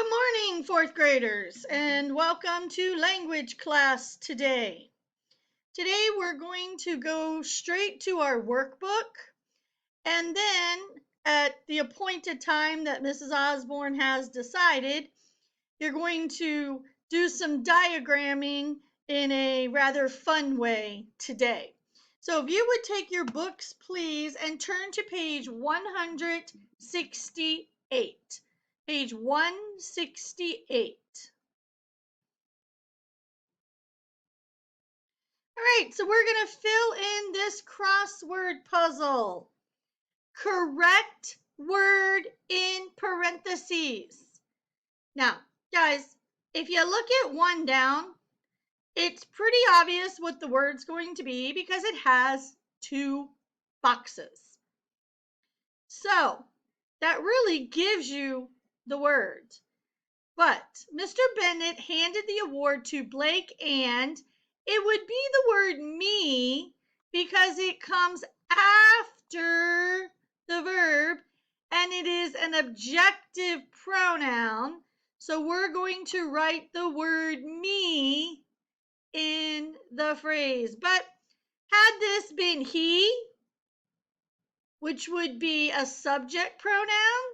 Good morning, fourth graders, and welcome to language class today. Today we're going to go straight to our workbook, and then at the appointed time that Mrs. Osborne has decided, you're going to do some diagramming in a rather fun way today. So if you would take your books, please, and turn to page 168. Page 168. All right, so we're going to fill in this crossword puzzle. Correct word in parentheses. Now, guys, if you look at one down, it's pretty obvious what the word's going to be because it has two boxes. So that really gives you the word. But Mr. Bennett handed the award to Blake, and it would be the word me because it comes after the verb and it is an objective pronoun. So we're going to write the word me in the phrase. But had this been he, which would be a subject pronoun,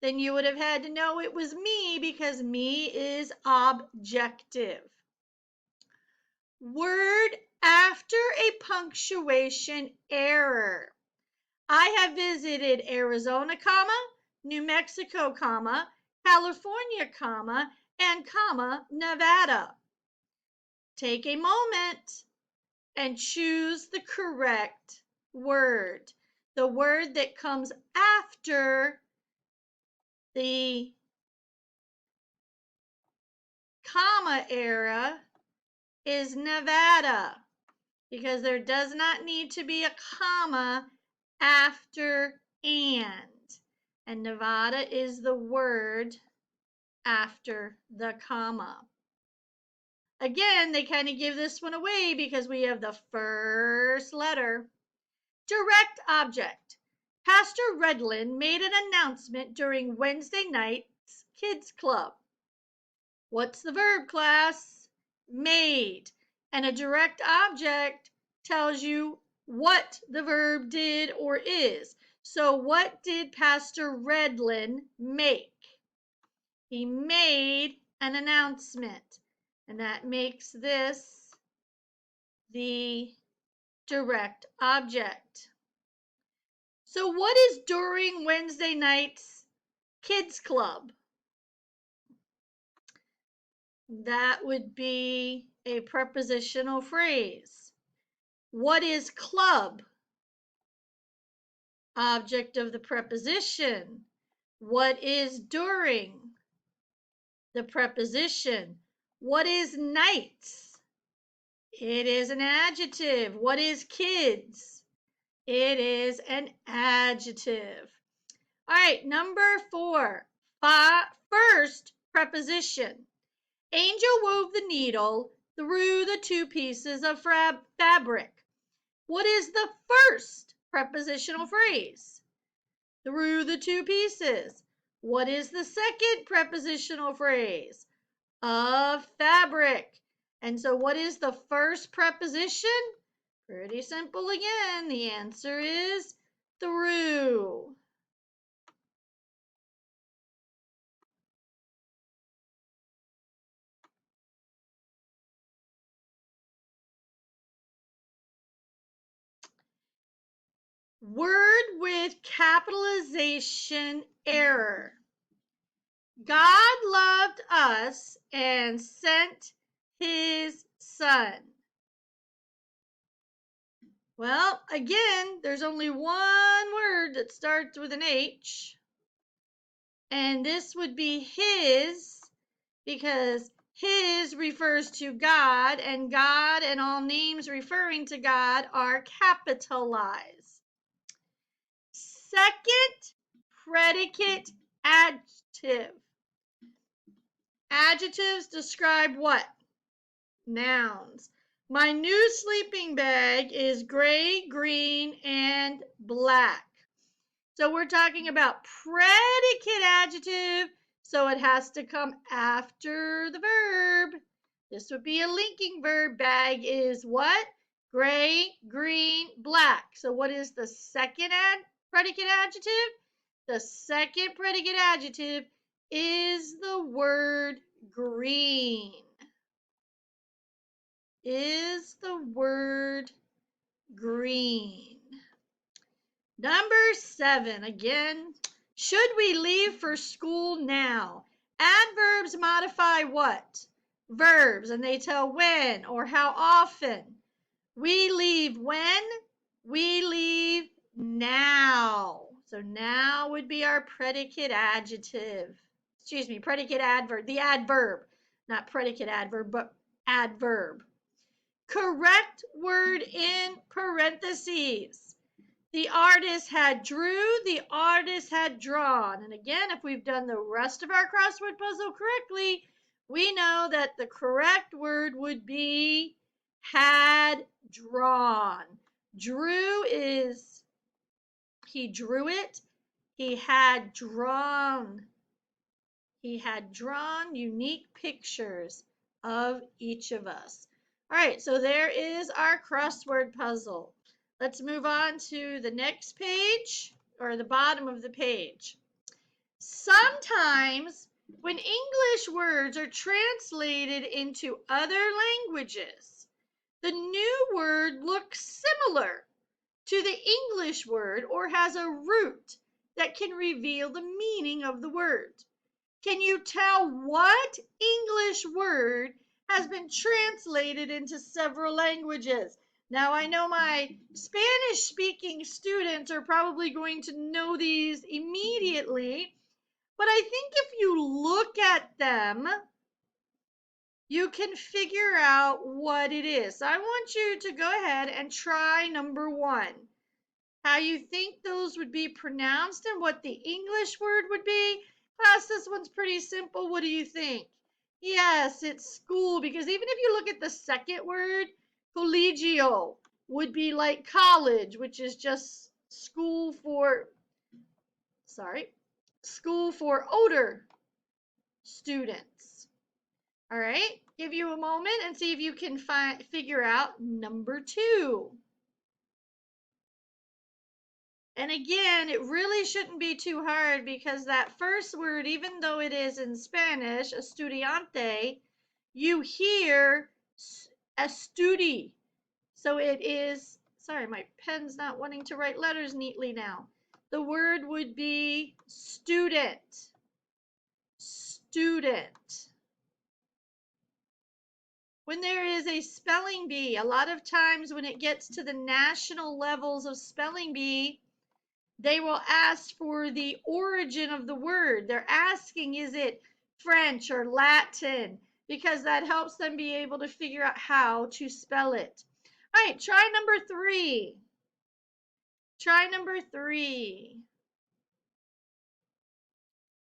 then you would have had to know it was me because me is objective. Word after a punctuation error. I have visited Arizona, New Mexico, California, and Nevada. Take a moment and choose the correct word. The word that comes after the comma era is Nevada because there does not need to be a comma after and Nevada is the word after the comma. Again, they kind of give this one away because we have the first letter. Direct object. Pastor Redlin made an announcement during Wednesday night's Kids Club. What's the verb, class? Made. And a direct object tells you what the verb did or is. So what did Pastor Redlin make? He made an announcement. And that makes this the direct object. So what is during Wednesday night's Kids Club? That would be a prepositional phrase. What is club? Object of the preposition. What is during? The preposition. What is nights? It is an adjective. What is kids? It is an adjective. All right, number 4. First preposition. Angel wove the needle through the two pieces of fabric. What is the first prepositional phrase? Through the two pieces. What is the second prepositional phrase? Of fabric. And so what is the first preposition? Pretty simple again. The answer is through. Word with capitalization error. God loved us and sent his son. Well, again, there's only one word that starts with an H. And this would be his because his refers to God, and God and all names referring to God are capitalized. Second, predicate adjective. Adjectives describe what? Nouns. My new sleeping bag is gray, green, and black. So we're talking about predicate adjective. So it has to come after the verb. This would be a linking verb. Bag is what? Gray, green, black. So what is the second predicate adjective? The second predicate adjective is the word green. Is the word green. Number 7, again, should we leave for school now? Adverbs modify what? Verbs, and they tell when or how often. We leave when? We leave now. So now would be our predicate adjective. Excuse me, predicate adverb, the adverb. Not predicate adverb, but adverb. Correct word in parentheses. The artist had drew, the artist had drawn. And again, if we've done the rest of our crossword puzzle correctly, we know that the correct word would be had drawn. Drew is, he drew it. He had drawn. He had drawn unique pictures of each of us. All right, so there is our crossword puzzle. Let's move on to the next page, or the bottom of the page. Sometimes when English words are translated into other languages, the new word looks similar to the English word or has a root that can reveal the meaning of the word. Can you tell what English word has been translated into several languages? Now, I know my Spanish-speaking students are probably going to know these immediately, but I think if you look at them, you can figure out what it is. So I want you to go ahead and try number 1. How you think those would be pronounced and what the English word would be. Class, this one's pretty simple. What do you think? Yes, it's school, because even if you look at the second word, collegio would be like college, which is just school for older students. All right, give you a moment and see if you can figure out number 2. And again, it really shouldn't be too hard, because that first word, even though it is in Spanish, estudiante, you hear estudi. So it is, sorry, my pen's not wanting to write letters neatly now. The word would be student. Student. When there is a spelling bee, a lot of times when it gets to the national levels of spelling bee, they will ask for the origin of the word. They're asking, is it French or Latin? Because that helps them be able to figure out how to spell it. All right, try number 3. Try number 3.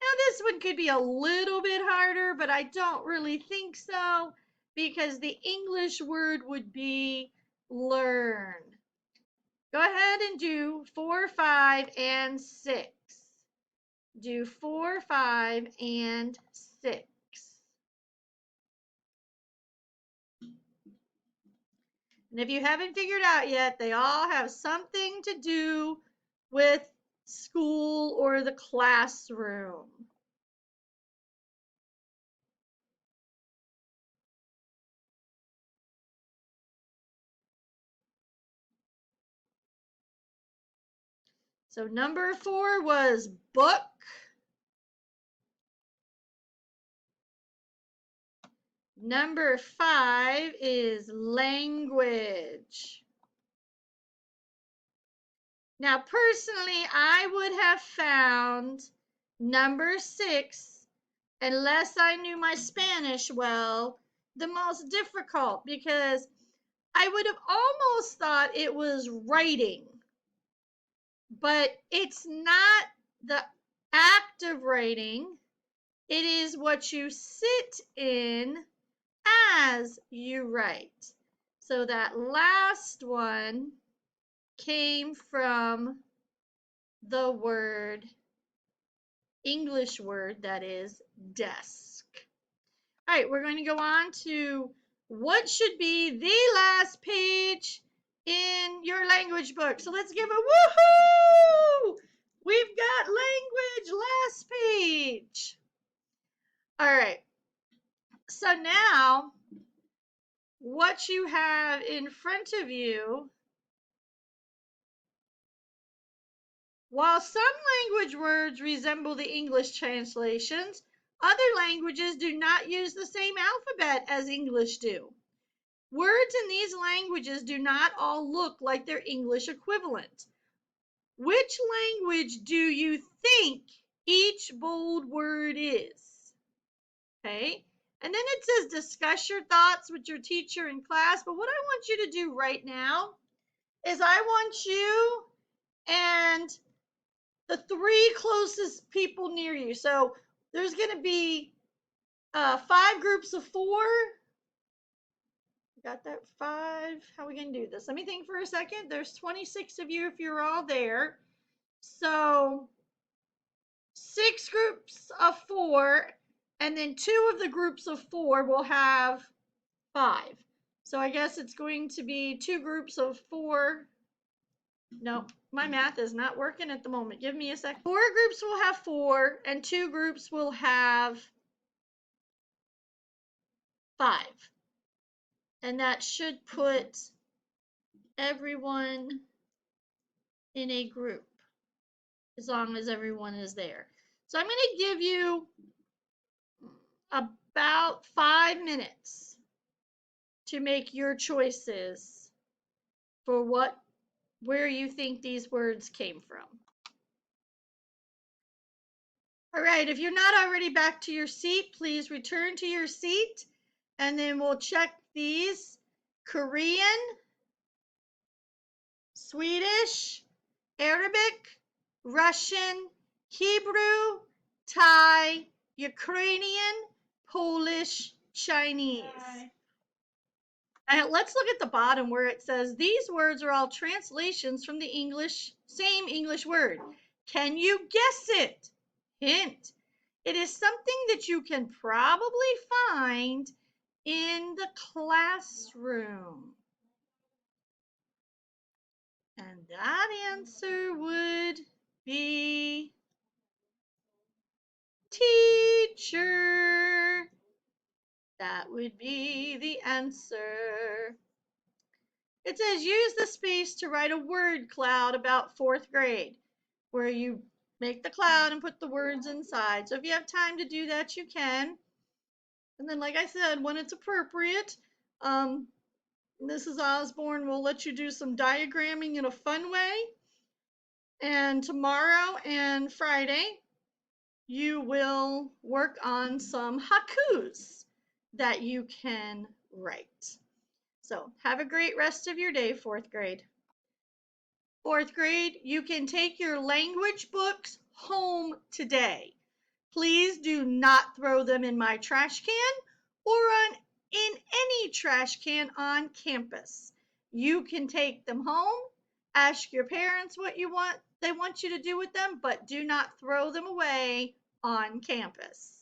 Now this one could be a little bit harder, but I don't really think so, because the English word would be learn. Go ahead and do 4, 5, and 6. Do 4, 5, and 6. And if you haven't figured out yet, they all have something to do with school or the classroom. So number 4 was book. Number 5 is language. Now, personally, I would have found number 6, unless I knew my Spanish well, the most difficult, because I would have almost thought it was writing. But it's not the act of writing. It is what you sit in as you write. So that last one came from the word English word that is desk. All right, we're going to go on to what should be the last page in your language book. So let's give a woohoo! We've got language last page. All right, so now what you have in front of you, while some language words resemble the English translations, other languages do not use the same alphabet as English do. Words in these languages do not all look like their English equivalent. Which language do you think each bold word is? Okay, and then it says discuss your thoughts with your teacher in class, but what I want you to do right now is I want you and the 3 closest people near you. So there's going to be 5 groups of 4. Got that 5? How are we going to do this? Let me think for a second. There's 26 of you if you're all there. So 6 groups of 4, and then 2 of the groups of 4 will have 5. So I guess it's going to be 2 groups of 4. No, my math is not working at the moment. Give me a second. 4 groups will have 4, and 2 groups will have 5. And that should put everyone in a group, as long as everyone is there. So I'm going to give you about 5 minutes to make your choices for where you think these words came from. All right, if you're not already back to your seat, please return to your seat, and then we'll check these. Korean, Swedish, Arabic, Russian, Hebrew, Thai, Ukrainian, Polish, Chinese. Let's look at the bottom where it says these words are all translations from the same English word. Can you guess it? Hint. It is something that you can probably find in the classroom. And that answer would be teacher. That would be the answer. It says use the space to write a word cloud about 4th grade, where you make the cloud and put the words inside. So if you have time to do that, you can. And then, like I said, when it's appropriate, Mrs. Osborne will let you do some diagramming in a fun way. And tomorrow and Friday, you will work on some haikus that you can write. So have a great rest of your day, 4th grade. 4th grade, you can take your language books home today. Please do not throw them in my trash can or in any trash can on campus. You can take them home, ask your parents what they want you to do with them, but do not throw them away on campus.